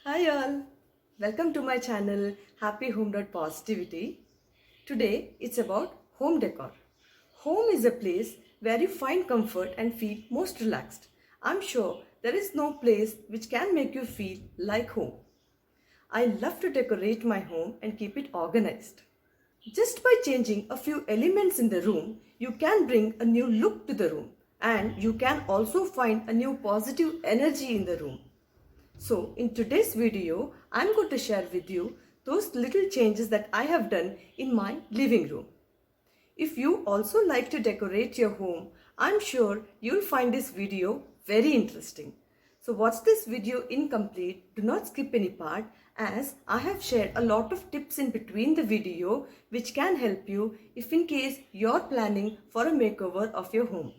Hi all, welcome to my channel Happy Home Positivity. Today it's about home decor. Home is a place where you find comfort and feel most relaxed. I'm sure there is no place which can make you feel like home. I love to decorate my home and keep it organized. Just by changing a few elements in the room, you can bring a new look to the room and you can also find a new positive energy in the room. So in today's video, I'm going to share with you those little changes that I have done in my living room. If you also like to decorate your home, I'm sure you'll find this video very interesting. So watch this video incomplete, do not skip any part as I have shared a lot of tips in between the video which can help you if in case you're planning for a makeover of your home.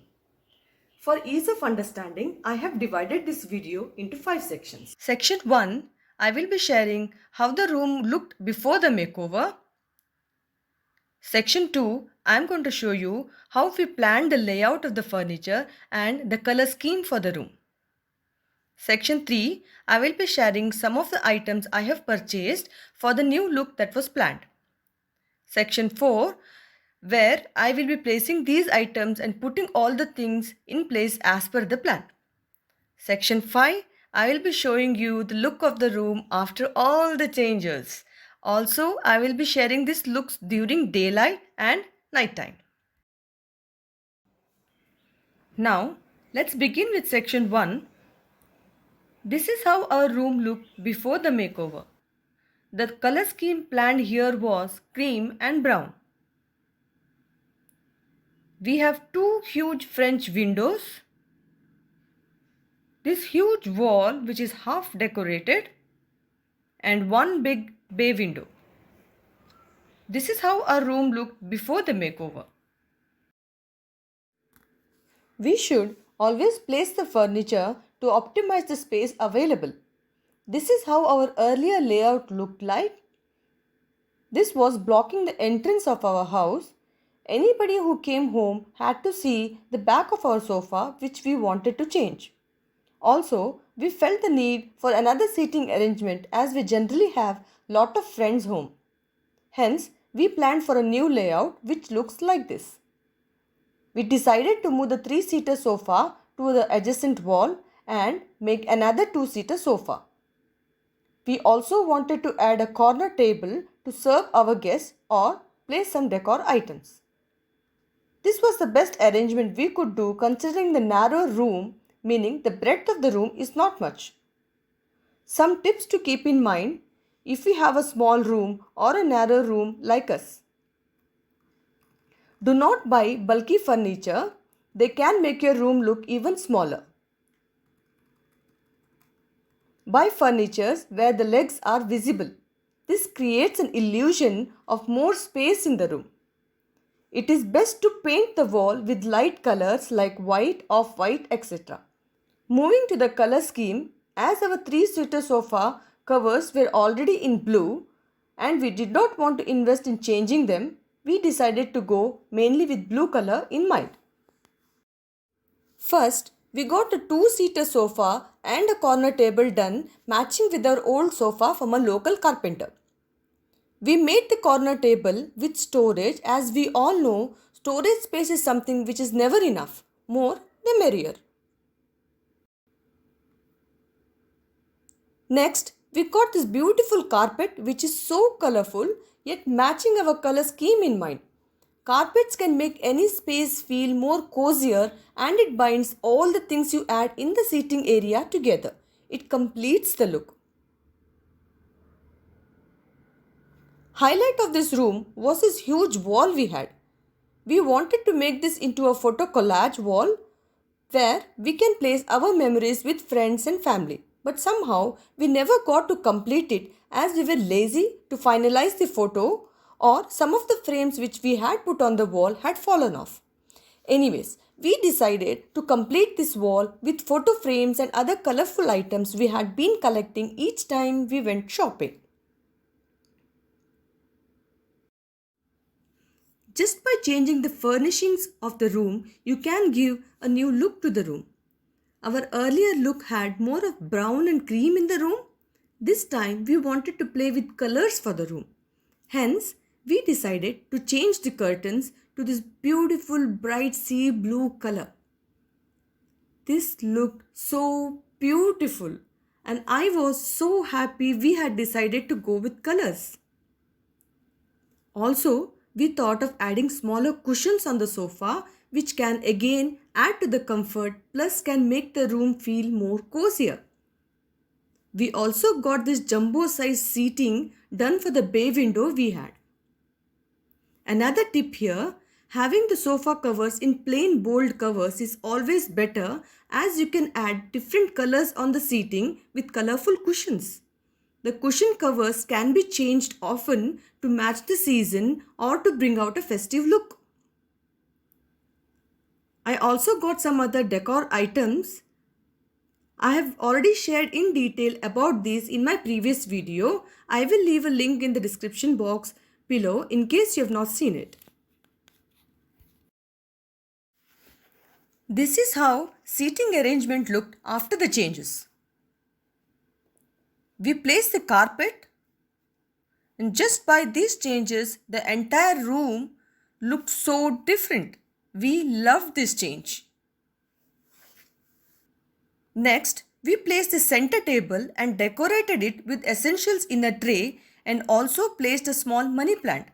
For ease of understanding, I have divided this video into 5 sections. Section 1, I will be sharing how the room looked before the makeover. Section 2, I am going to show you how we planned the layout of the furniture and the color scheme for the room. Section 3, I will be sharing some of the items I have purchased for the new look that was planned. Section 4, where I will be placing these items and putting all the things in place as per the plan. Section 5, I will be showing you the look of the room after all the changes. Also, I will be sharing these looks during daylight and nighttime. Now, let's begin with section 1. This is how our room looked before the makeover. The color scheme planned here was cream and brown. We have two huge French windows. This huge wall which is half decorated and one big bay window. This is how our room looked before the makeover. We should always place the furniture to optimize the space available. This is how our earlier layout looked like. This was blocking the entrance of our house. Anybody who came home had to see the back of our sofa which we wanted to change. Also, we felt the need for another seating arrangement as we generally have lot of friends home. Hence, we planned for a new layout which looks like this. We decided to move the 3-seater sofa to the adjacent wall and make another 2-seater sofa. We also wanted to add a corner table to serve our guests or place some decor items. This was the best arrangement we could do considering the narrow room, meaning the breadth of the room is not much. Some tips to keep in mind if we have a small room or a narrow room like us. Do not buy bulky furniture. They can make your room look even smaller. Buy furniture where the legs are visible. This creates an illusion of more space in the room. It is best to paint the wall with light colors like white, off-white, etc. Moving to the color scheme, as our 3-seater sofa covers were already in blue and we did not want to invest in changing them, we decided to go mainly with blue color in mind. First, we got a 2-seater sofa and a corner table done matching with our old sofa from a local carpenter. We made the corner table with storage as we all know storage space is something which is never enough. More the merrier. Next, we got this beautiful carpet which is so colorful yet matching our color scheme in mind. Carpets can make any space feel more cozier and it binds all the things you add in the seating area together. It completes the look. Highlight of this room was this huge wall we had. We wanted to make this into a photo collage wall where we can place our memories with friends and family. But somehow we never got to complete it as we were lazy to finalize the photo or some of the frames which we had put on the wall had fallen off. Anyways, we decided to complete this wall with photo frames and other colorful items we had been collecting each time we went shopping. Just by changing the furnishings of the room, you can give a new look to the room. Our earlier look had more of brown and cream in the room. This time we wanted to play with colors for the room. Hence, we decided to change the curtains to this beautiful bright sea blue color. This looked so beautiful and I was so happy we had decided to go with colors. Also, we thought of adding smaller cushions on the sofa which can again add to the comfort plus can make the room feel more cozier. We also got this jumbo size seating done for the bay window we had. Another tip here, having the sofa covers in plain bold covers is always better as you can add different colors on the seating with colorful cushions. The cushion covers can be changed often to match the season or to bring out a festive look. I also got some other decor items. I have already shared in detail about these in my previous video. I will leave a link in the description box below in case you have not seen it. This is how seating arrangement looked after the changes. We placed the carpet and just by these changes the entire room looked so different. We loved this change. Next, we placed the center table and decorated it with essentials in a tray and also placed a small money plant.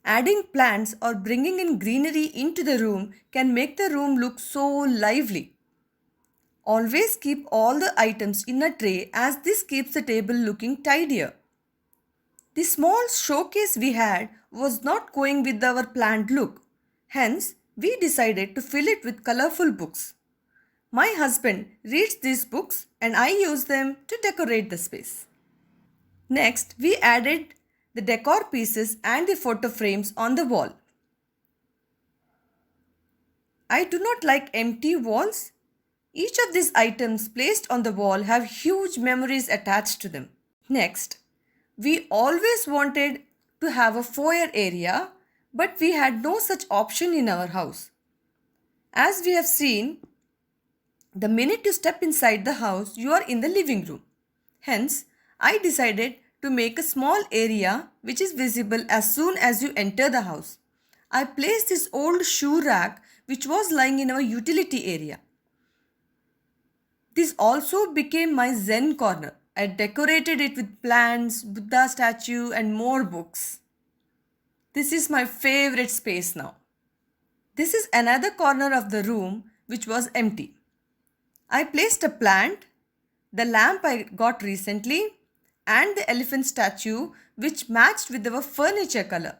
Adding plants or bringing in greenery into the room can make the room look so lively. Always keep all the items in a tray as this keeps the table looking tidier. The small showcase we had was not going with our planned look. Hence, we decided to fill it with colorful books. My husband reads these books and I use them to decorate the space. Next, we added the decor pieces and the photo frames on the wall. I do not like empty walls. Each of these items placed on the wall have huge memories attached to them. Next, we always wanted to have a foyer area, but we had no such option in our house. As we have seen, the minute you step inside the house, you are in the living room. Hence, I decided to make a small area which is visible as soon as you enter the house. I placed this old shoe rack which was lying in our utility area. This also became my Zen corner. I decorated it with plants, Buddha statue and more books. This is my favorite space now. This is another corner of the room which was empty. I placed a plant, the lamp I got recently and the elephant statue which matched with our furniture color.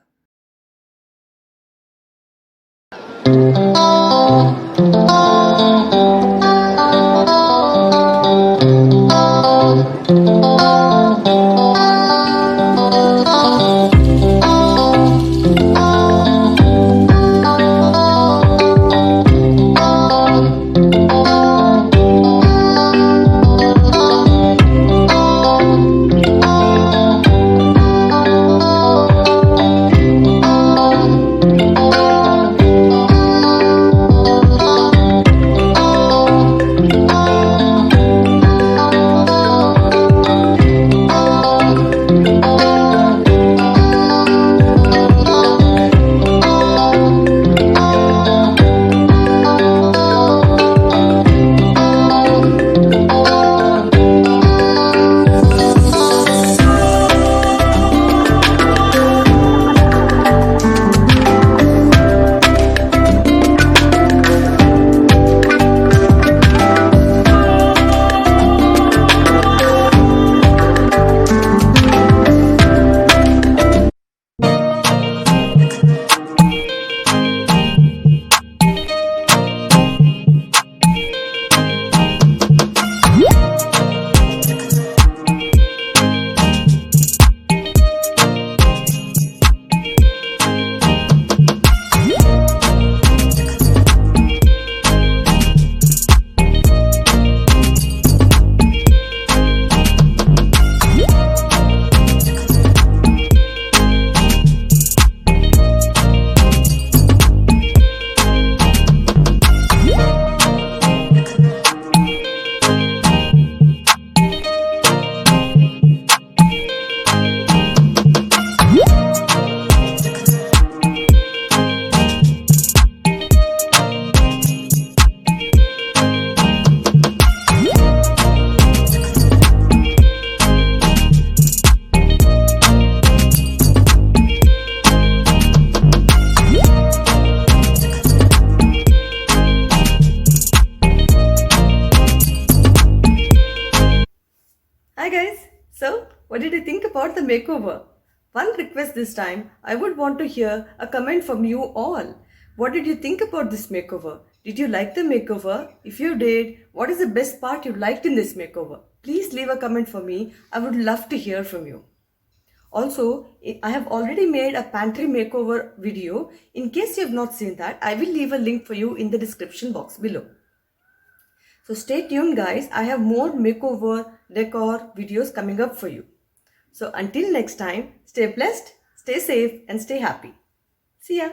Hi guys! So, what did you think about the makeover? One request this time, I would want to hear a comment from you all. What did you think about this makeover? Did you like the makeover? If you did, what is the best part you liked in this makeover? Please leave a comment for me. I would love to hear from you. Also, I have already made a pantry makeover video. In case you have not seen that, I will leave a link for you in the description box below. So stay tuned guys, I have more makeover decor videos coming up for you. So until next time, stay blessed, stay safe and stay happy. See ya.